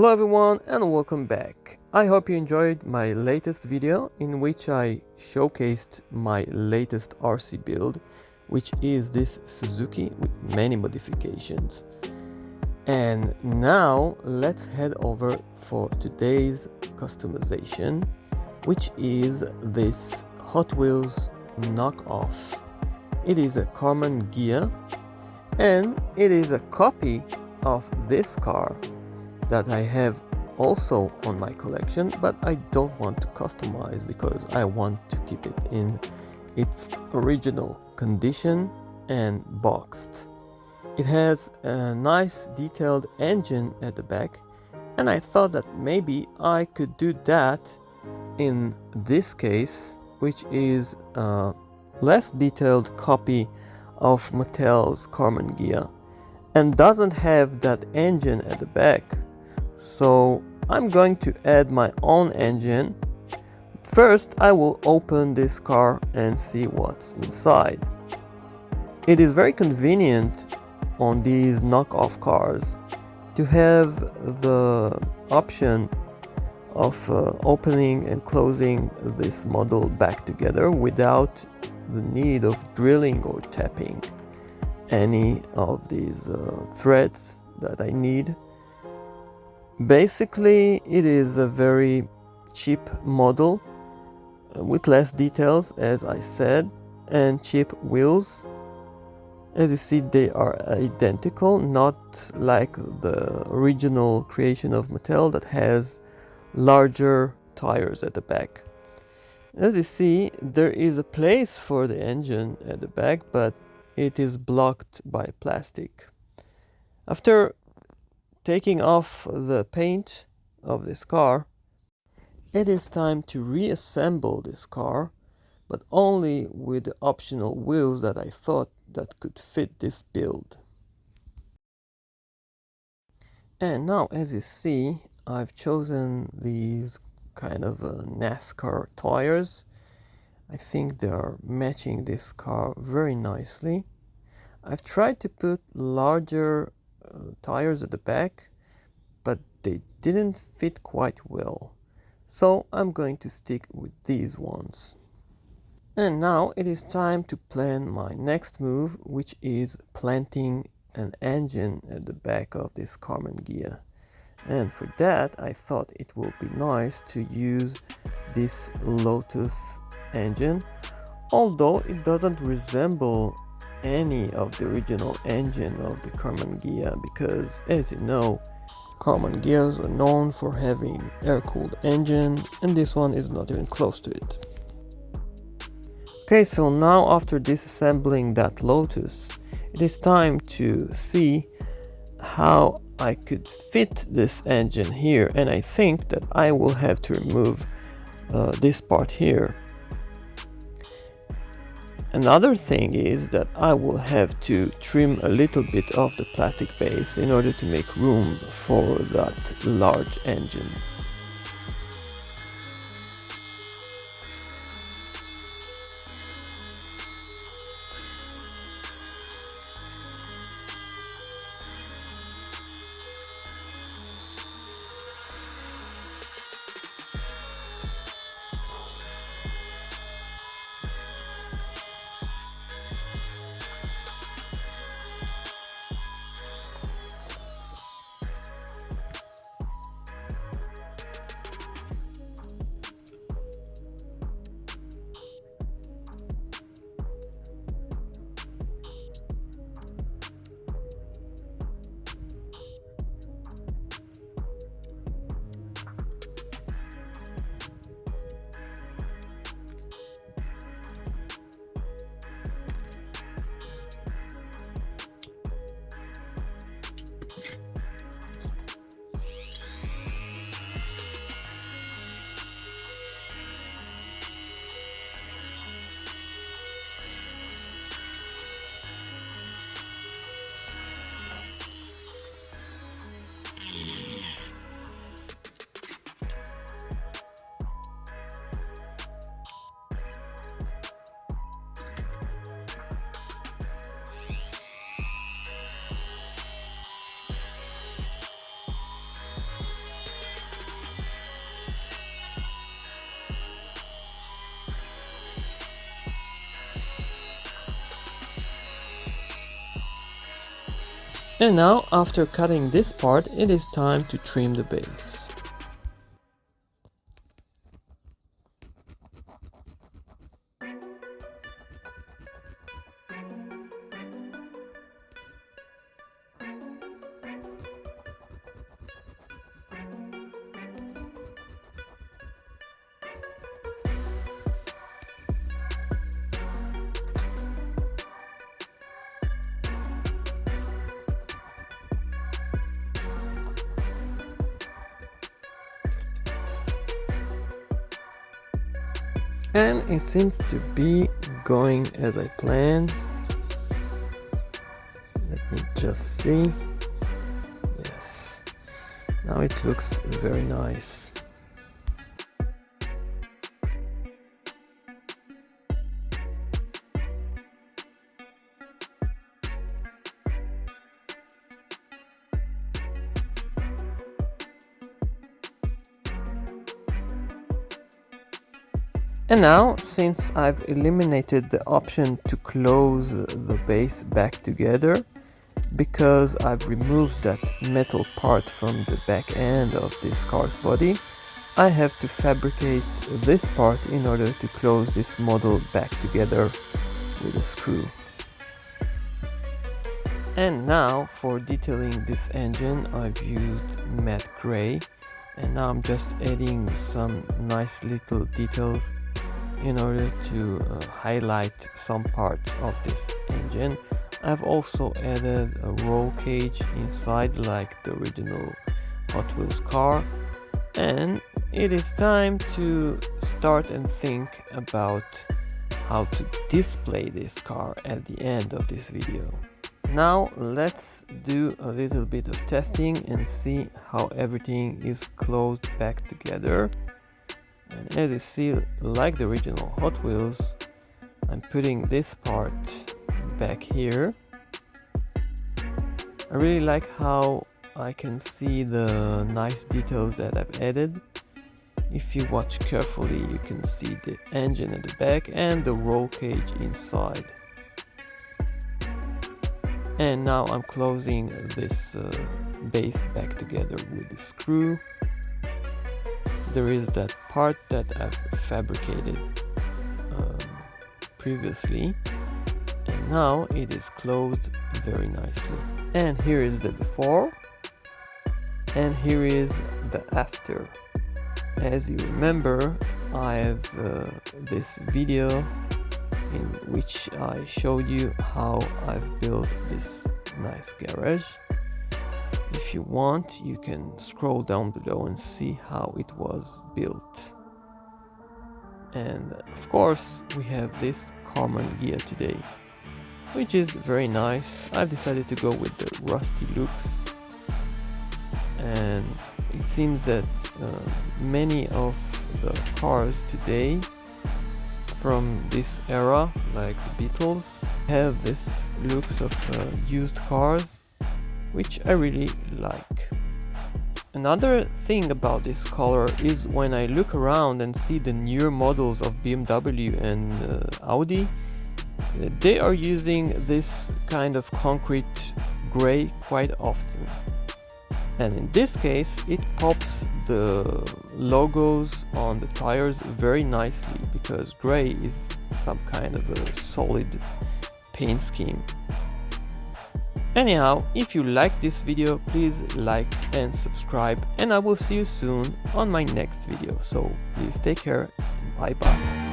Hello everyone and welcome back. I hope you enjoyed my latest video in which I showcased my latest RC build, which is this Suzuki with many modifications. And now let's head over for today's customization, which is this Hot Wheels knockoff. It is a Karmann ghia and it is a copy of this car that I have also on my collection, but I don't want to customize because I want to keep it in its original condition and boxed. It has a nice detailed engine at the back, and I thought that maybe I could do that in this case, which is a less detailed copy of Mattel's Karmann ghia and doesn't have that engine at the back. So I'm going to add my own engine. First, I will open this car and see what's inside. It is very convenient on these knockoff cars to have the option of opening and closing this model back together without the need of drilling or tapping any of these threads that I need. Basically, it is a very cheap model with less details, as I said, and cheap wheels. As you see, they are identical, not like the original creation of Mattel that has larger tires at the back. As you see, there is a place for the engine at the back, but it is blocked by plastic. After taking off the paint of this car, it is time to reassemble this car, but only with the optional wheels that I thought that could fit this build. And now, as you see, I've chosen these kind of NASCAR tires. I think they are matching this car very nicely. I've tried to put larger tires at the back, but they didn't fit quite well. So I'm going to stick with these ones. And now it is time to plan my next move, which is planting an engine at the back of this Karmann ghia. And for that, I thought it would be nice to use this Lotus engine, although it doesn't resemble any of the original engine of the Karmann ghia, because as you know, Karmann ghias are known for having air-cooled engine, and this one is not even close to it. Okay, so now after disassembling that Lotus, it is time to see how I could fit this engine here, and I think that I will have to remove this part here. Another thing is that I will have to trim a little bit of the plastic base in order to make room for that large engine. And now, after cutting this part, it is time to trim the base. And it seems to be going as I planned. Let me just see. Yes. Now it looks very nice. And now, since I've eliminated the option to close the base back together, because I've removed that metal part from the back end of this car's body, I have to fabricate this part in order to close this model back together with a screw. And now, for detailing this engine, I've used matte gray, and now I'm just adding some nice little details in order to highlight some parts of this engine. I've also added a roll cage inside like the original Hot Wheels car, and it is time to start and think about how to display this car at the end of this video. Now let's do a little bit of testing and see how everything is closed back together. And as you see, like the original Hot Wheels, I'm putting this part back here. I really like how I can see the nice details that I've added. If you watch carefully, you can see the engine at the back and the roll cage inside. And now I'm closing this base back together with the screw. There is that part that I've fabricated previously, and now it is closed very nicely. And here is the before, and here is the after. As you remember, I have this video in which I showed you how I've built this nice garage. If you want, you can scroll down below and see how it was built. And of course, we have this Karmann ghia today, which is very nice. I've decided to go with the rusty looks, and it seems that many of the cars today from this era, like the Beatles, have this looks of used cars, which I really like. Another thing about this color is when I look around and see the newer models of BMW and Audi, they are using this kind of concrete gray quite often. And in this case, it pops the logos on the tires very nicely, because gray is some kind of a solid paint scheme. Anyhow, if you like this video, please like and subscribe, and I will see you soon on my next video. So please take care, bye bye.